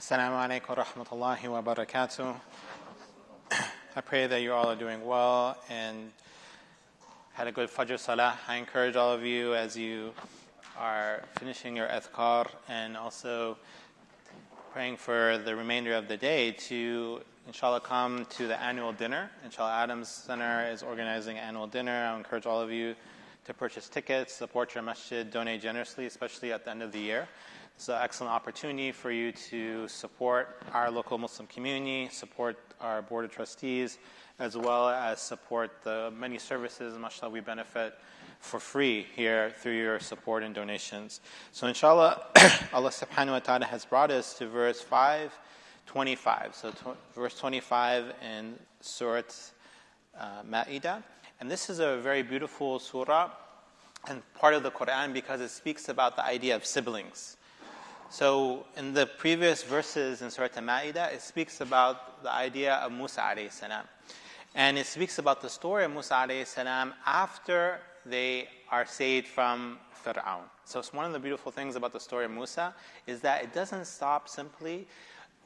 Assalamu alaikum wa rahmatullahi wa barakatuh. I pray that you all are doing well and had a good Fajr Salah. I encourage all of you as you are finishing your adhkar and also praying for the remainder of the day to, inshallah, come to the annual dinner. Inshallah, Adams Center is organizing an annual dinner. I encourage all of you to purchase tickets, support your masjid, donate generously, especially at the end of the year. It's an excellent opportunity for you to support our local Muslim community, support our board of trustees, as well as support the many services, mashallah, we benefit for free here through your support and donations. So inshallah, Allah subhanahu wa ta'ala has brought us to verse 525. So verse 25 in Surah al-Mā'idah. And this is a very beautiful surah and part of the Quran because it speaks about the idea of siblings. So in the previous verses in Surah al-Mā'idah, it speaks about the idea of Musa alayhi salam. And it speaks about the story of Musa alayhi salam after they are saved from Fir'aun. So it's one of the beautiful things about the story of Musa is that it doesn't stop simply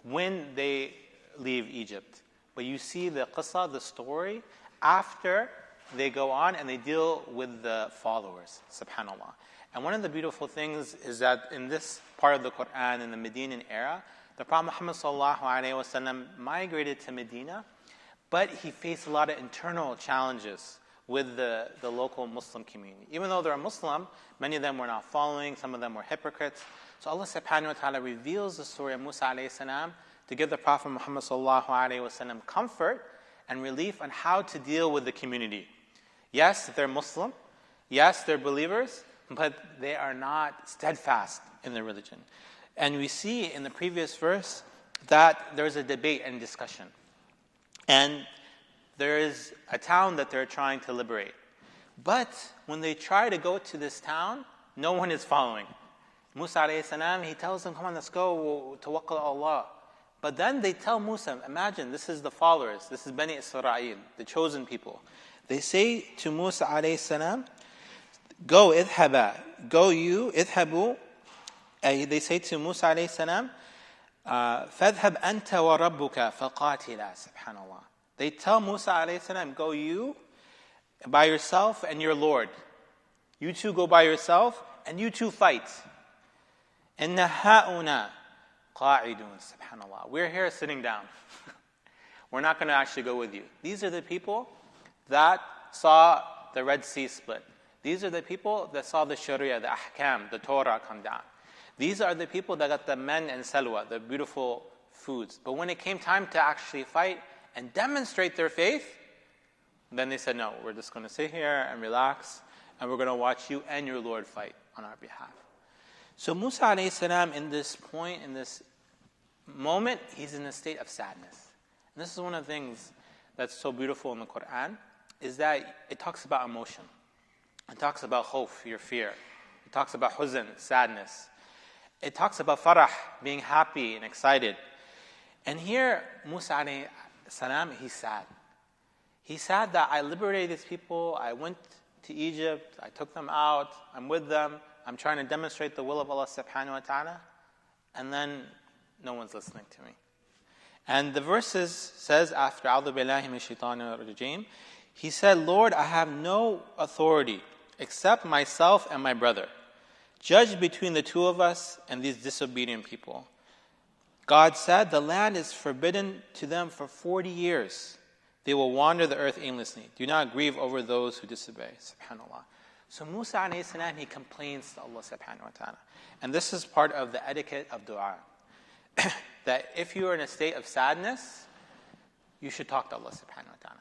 when they leave Egypt. But you see the qissa, the story, after they go on and they deal with the followers, subhanAllah. And one of the beautiful things is that in this part of the Quran, in the Medinan era, the Prophet Muhammad ﷺ migrated to Medina, but he faced a lot of internal challenges with the local Muslim community. Even though they're Muslim, many of them were not following, some of them were hypocrites. So Allah subhanahu wa ta'ala reveals the story of Musa alayhi salam to give the Prophet Muhammad ﷺ comfort and relief on how to deal with the community. Yes, they're Muslim. Yes, they're believers, but they are not steadfast in their religion. And we see in the previous verse that there's a debate and discussion. And there is a town that they're trying to liberate. But when they try to go to this town, no one is following. Musa alayhi salam, he tells them, come on, let's go, tawakkal Allah. But then they tell Musa, imagine, this is the followers, this is Bani Israel, the chosen people. They say to Musa alayhi salam, go, idhaba, go you, idhabu. They say to Musa alayhi salam, fadhhab anta wa rabbuka faqatila, subhanallah. They tell Musa alayhi salam, go you by yourself and your Lord. You two go by yourself and you two fight. Inna ha'una qa'idun, subhanallah. We're here sitting down. We're not going to actually go with you. These are the people that saw the Red Sea split. These are the people that saw the Sharia, the Ahkam, the Torah come down. These are the people that got the men and salwa, the beautiful foods. But when it came time to actually fight and demonstrate their faith, then they said, no, we're just going to sit here and relax, and we're going to watch you and your Lord fight on our behalf. So Musa alayhi salam, in this point, in this moment, he's in a state of sadness. And this is one of the things that's so beautiful in the Quran, is that it talks about emotion. It talks about khawf, your fear. It talks about huzn, sadness. It talks about farah, being happy and excited. And here, Musa alayhi salam, he's sad. He's sad that I liberated these people, I went to Egypt, I took them out, I'm with them, I'm trying to demonstrate the will of Allah subhanahu wa ta'ala, and then no one's listening to me. And the verses says after, A'udhu billahi minash shaitanir rajim, he said, Lord, I have no authority except myself and my brother. Judge between the two of us and these disobedient people. God said, the land is forbidden to them for 40 years. They will wander the earth aimlessly. Do not grieve over those who disobey. Subhanallah. So Musa alayhi salam, he complains to Allah subhanahu wa ta'ala. And this is part of the etiquette of dua. That if you are in a state of sadness, you should talk to Allah subhanahu wa ta'ala.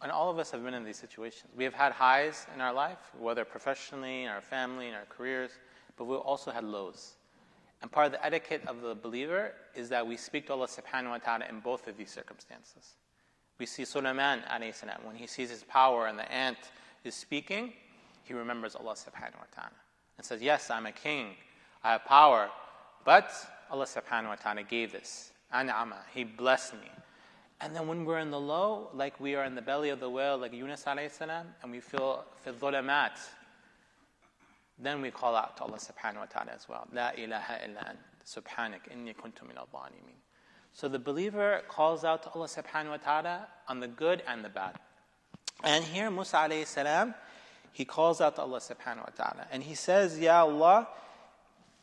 And all of us have been in these situations. We have had highs in our life, whether professionally, in our family, in our careers, but we've also had lows. And part of the etiquette of the believer is that we speak to Allah subhanahu wa ta'ala in both of these circumstances. We see Sulaiman alayhi salam, when he sees his power and the ant is speaking, he remembers Allah subhanahu wa ta'ala. And says, yes, I'm a king, I have power, but Allah subhanahu wa ta'ala gave this. An'ama, He blessed me. And then when we're in the low, like we are in the belly of the whale, like Yunus alayhi salam, and we feel fi dhulamat, then we call out to Allah subhanahu wa ta'ala as well. La ilaha illa ant, subhanak, inni kuntu min al-zalimin. So the believer calls out to Allah subhanahu wa ta'ala on the good and the bad. And here Musa alayhi salam, he calls out to Allah subhanahu wa ta'ala. And he says, Ya Allah,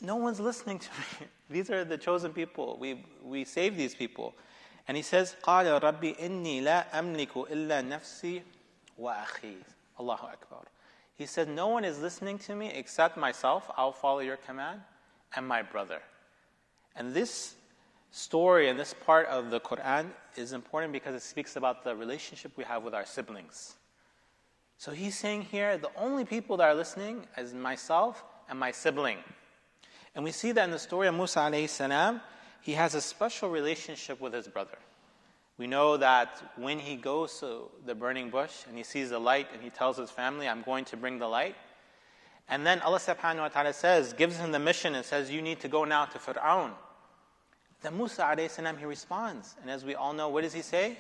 no one's listening to me. These are the chosen people. We save these people. And he says, قَالَ رَبِّ إِنِّي لَا أَمْلِكُ إِلَّا نَفْسِي وَأَخِي. Allahu Akbar. He said, no one is listening to me except myself. I'll follow your command. And my brother. And this story and this part of the Quran is important because it speaks about the relationship we have with our siblings. So he's saying here, the only people that are listening is myself and my sibling. And we see that in the story of Musa alayhi salam, he has a special relationship with his brother. We know that when he goes to the burning bush and he sees the light and he tells his family, I'm going to bring the light. And then Allah subhanahu wa ta'ala says, gives him the mission and says, you need to go now to Fir'aun. Then Musa alayhi salam, he responds. And as we all know, what does he say?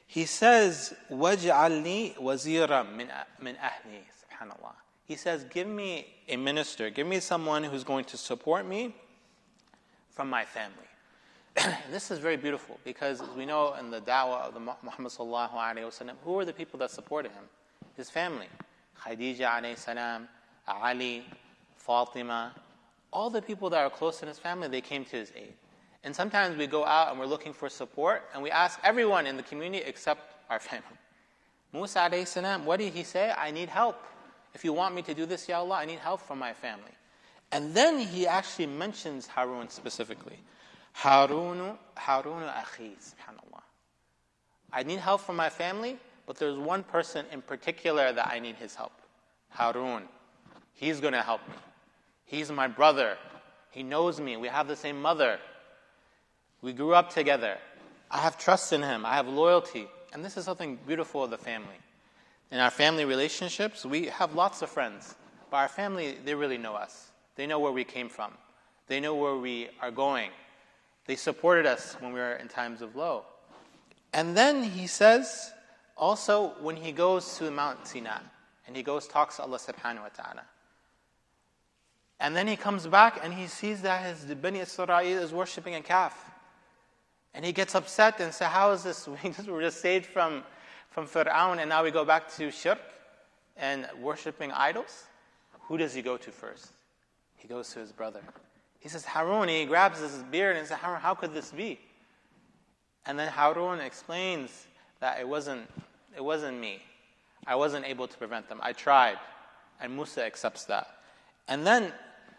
He says, وَاجْعَلْ لِي وَزِيرًا مِنْ أَهْلِي. SubhanAllah. He says, give me a minister, give me someone who's going to support me from my family. This is very beautiful because we know in the da'wah of the Muhammad sallallahu alayhi wa sallam, who were the people that supported him? His family. Khadija alayhi salam, Ali, Fatima, all the people that are close in his family, they came to his aid. And sometimes we go out and we're looking for support and we ask everyone in the community except our family. Musa alayhi salam, what did he say? I need help. If you want me to do this, Ya Allah, I need help from my family. And then he actually mentions Harun specifically. Harunu akhi, subhanallah. I need help from my family, but there's one person in particular that I need his help. Harun. He's going to help me. He's my brother. He knows me. We have the same mother. We grew up together. I have trust in him. I have loyalty. And this is something beautiful of the family. In our family relationships, we have lots of friends. But our family, they really know us. They know where we came from. They know where we are going. They supported us when we were in times of low. And then he says, also when he goes to Mount Sinai, and he goes talks to Allah subhanahu wa ta'ala. And then he comes back and he sees that his Bani Israel is worshipping a calf. And he gets upset and says, how is this? We were just saved from Fir'aun and now we go back to shirk and worshipping idols? Who does he go to first? He goes to his brother. He says, Harun, he grabs his beard and says, Harun, how could this be? And then Harun explains that it wasn't me. I wasn't able to prevent them. I tried. And Musa accepts that. And then,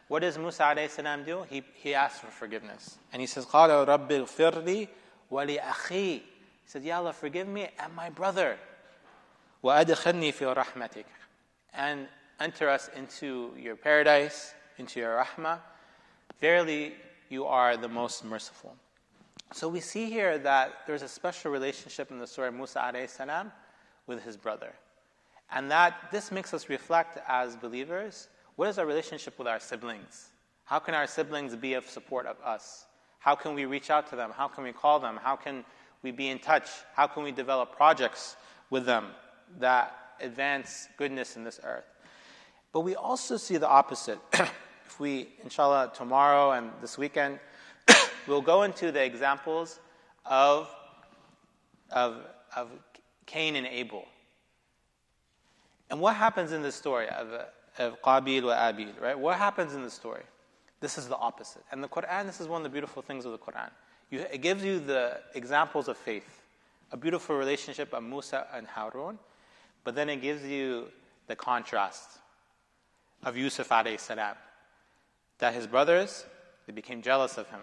what does Musa alayhi salam do? He asks for forgiveness. And he says, قَالَ رَبِّ اغْفِرْ لِي وَلِأَخِي. He said, Ya Allah, forgive me and my brother. وَأَدْخِلْنِي فِي رَحْمَتِكَ. And enter us into your paradise, into your rahmah. Verily, you are the most merciful. So we see here that there's a special relationship in the story of Musa alayhi salam with his brother. And that this makes us reflect as believers, what is our relationship with our siblings? How can our siblings be of support of us? How can we reach out to them? How can we call them? How can we be in touch? How can we develop projects with them that advance goodness in this earth? But we also see the opposite. If we, inshallah, tomorrow and this weekend, we'll go into the examples of Cain and Abel. And what happens in this story of Qabil wa Abil, right? What happens in the story? This is the opposite. And the Quran, this is one of the beautiful things of the Quran. It gives you the examples of faith, a beautiful relationship of Musa and Harun, but then it gives you the contrast of Yusuf alayhi salam, that his brothers, they became jealous of him,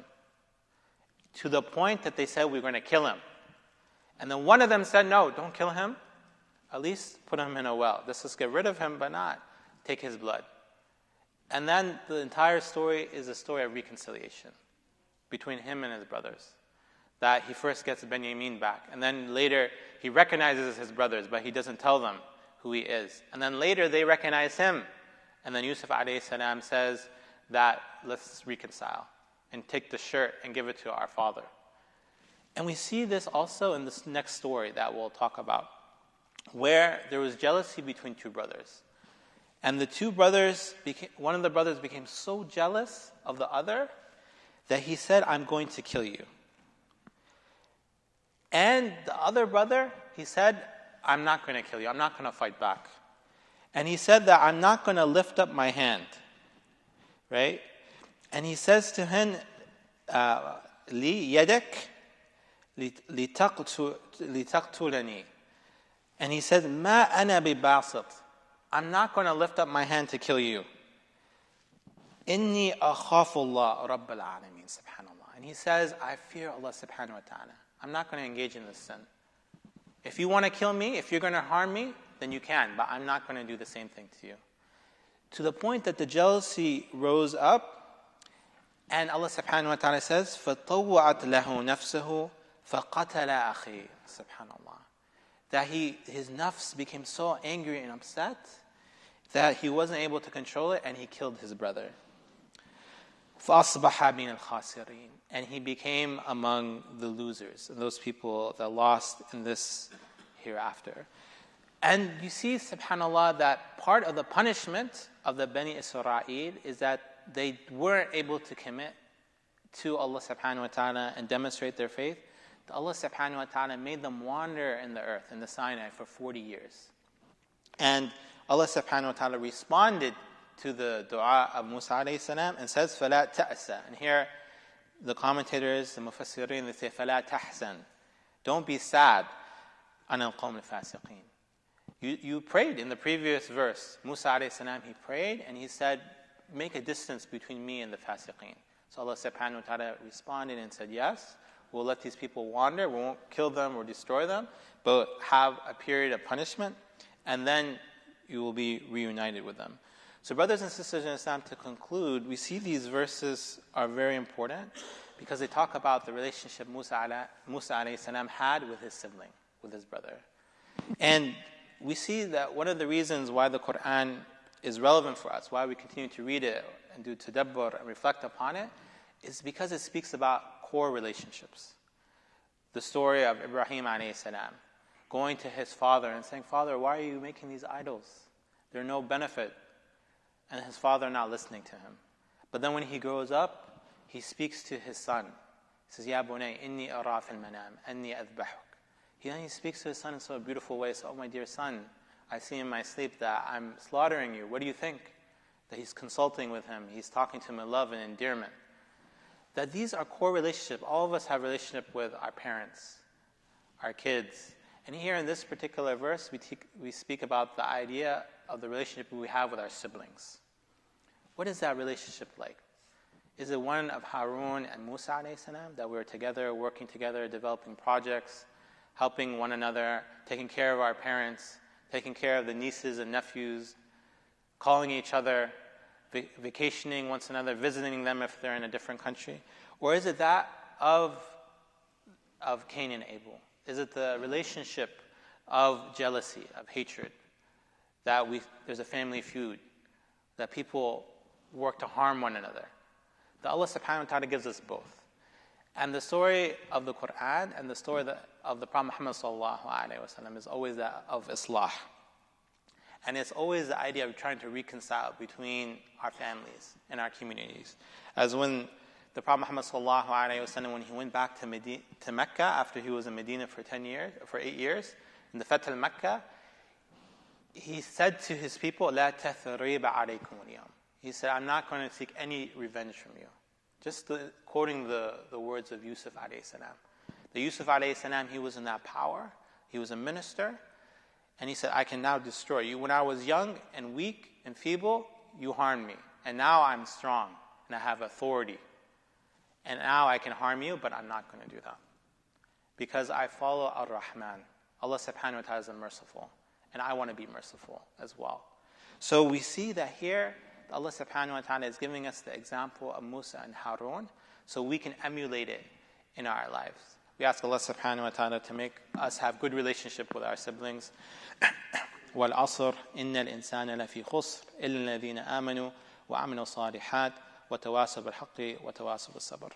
to the point that they said, we're going to kill him. And then one of them said, no, don't kill him. At least put him in a well. Let's just get rid of him, but not take his blood. And then the entire story is a story of reconciliation between him and his brothers. That he first gets Benjamin back, and then later he recognizes his brothers, but he doesn't tell them who he is. And then later they recognize him. And then Yusuf alayhi salam says that let's reconcile and take the shirt and give it to our father. And we see this also in this next story that we'll talk about, where there was jealousy between two brothers. And the two brothers, one of the brothers became so jealous of the other that he said, I'm going to kill you. And the other brother, he said, I'm not going to kill you. I'm not going to fight back. And he said that I'm not going to lift up my hand. Right? And he says to him, Li yadak litaqtulani. And he says, Ma ana bibasit. I'm not going to lift up my hand to kill you. Inni akhafullah rabbal alameen, subhanallah. And he says, I fear Allah subhanahu wa ta'ala. I'm not going to engage in this sin. If you want to kill me, if you're going to harm me, then you can, but I'm not going to do the same thing to you. To the point that the jealousy rose up, and Allah subhanahu wa ta'ala says, فَطَوَّعَتْ لَهُ نَفْسَهُ فَقَتَلَ أَخِيهِ. Subhanallah. That his nafs became so angry and upset that he wasn't able to control it, and he killed his brother. فَأَصْبَحَ مِنَ الْخَاسِرِينَ. And he became among the losers, those people that lost in this hereafter. And you see, subhanAllah, that part of the punishment of the Bani Israel is that they weren't able to commit to Allah subhanahu wa ta'ala and demonstrate their faith. That Allah subhanahu wa ta'ala made them wander in the earth, in the Sinai, for 40 years. And Allah subhanahu wa ta'ala responded to the dua of Musa alayhi salam and says, فَلَا تَأْسَ. And here, the commentators, the mufassirin, they say, فَلَا تَحْزَن. Don't be sad. عَنَ الْقَوْمِ الْفَاسِقِينَ. You prayed in the previous verse. Musa alayhi salam, he prayed and he said, make a distance between me and the fasiqeen. So Allah subhanahu wa ta'ala responded and said, yes, we'll let these people wander. We won't kill them or destroy them, but have a period of punishment, and then you will be reunited with them. So brothers and sisters in Islam, to conclude, we see these verses are very important because they talk about the relationship Musa alayhi salam had with his sibling, with his brother. And we see that one of the reasons why the Quran is relevant for us, why we continue to read it and do tadabbur and reflect upon it, is because it speaks about core relationships. The story of Ibrahim alayhi salam going to his father and saying, Father, why are you making these idols? They're no benefit. And his father not listening to him. But then when he grows up, he speaks to his son. He says, Ya bunay, inni ara fil manam, anni adbahuk. He speaks to his son in such a beautiful way. So, oh my dear son, I see in my sleep that I'm slaughtering you. What do you think? That he's consulting with him. He's talking to him in love and endearment. That these are core relationships. All of us have a relationship with our parents, our kids. And here in this particular verse, we speak about the idea of the relationship we have with our siblings. What is that relationship like? Is it one of Harun and Musa alayhi salam, that we're together, working together, developing projects, helping one another, taking care of our parents, taking care of the nieces and nephews, calling each other, vacationing once another, visiting them if they're in a different country? Or is it that of Cain and Abel? Is it the relationship of jealousy, of hatred, that there's a family feud, that people work to harm one another? That Allah subhanahu wa ta'ala gives us both. And the story of the Quran and the story of the Prophet Muhammad sallallahu alaihi wasallam is always that of islah. And it's always the idea of trying to reconcile between our families and our communities. As when the Prophet Muhammad sallallahu alaihi wasallam, when he went back to Mecca after he was in Medina for 8 years, in the Fath al-Makkah, he said to his people, "La tathriba alaykum al-yawm." He said, "I'm not going to seek any revenge from you." Just quoting the words of Yusuf alayhi salam. The Yusuf alayhi salam, he was in that power. He was a minister. And he said, I can now destroy you. When I was young and weak and feeble, you harmed me. And now I'm strong and I have authority. And now I can harm you, but I'm not going to do that. Because I follow Ar-Rahman. Allah subhanahu wa ta'ala is merciful. And I want to be merciful as well. So we see that here, Allah subhanahu wa ta'ala is giving us the example of Musa and Harun, so we can emulate it in our lives. We ask Allah subhanahu wa ta'ala to make us have good relationship with our siblings. وَالْعَصْرِ إِنَّ الْإِنسَانَ لَفِي خُسْرٍ إِلَّا الَّذِينَ آمَنُوا وَعَمِلُوا الصَّالِحَاتِ وَتَوَاصَوْا بِالْحَقِّ وَتَوَاصَوْا بِالصَّبْرِ.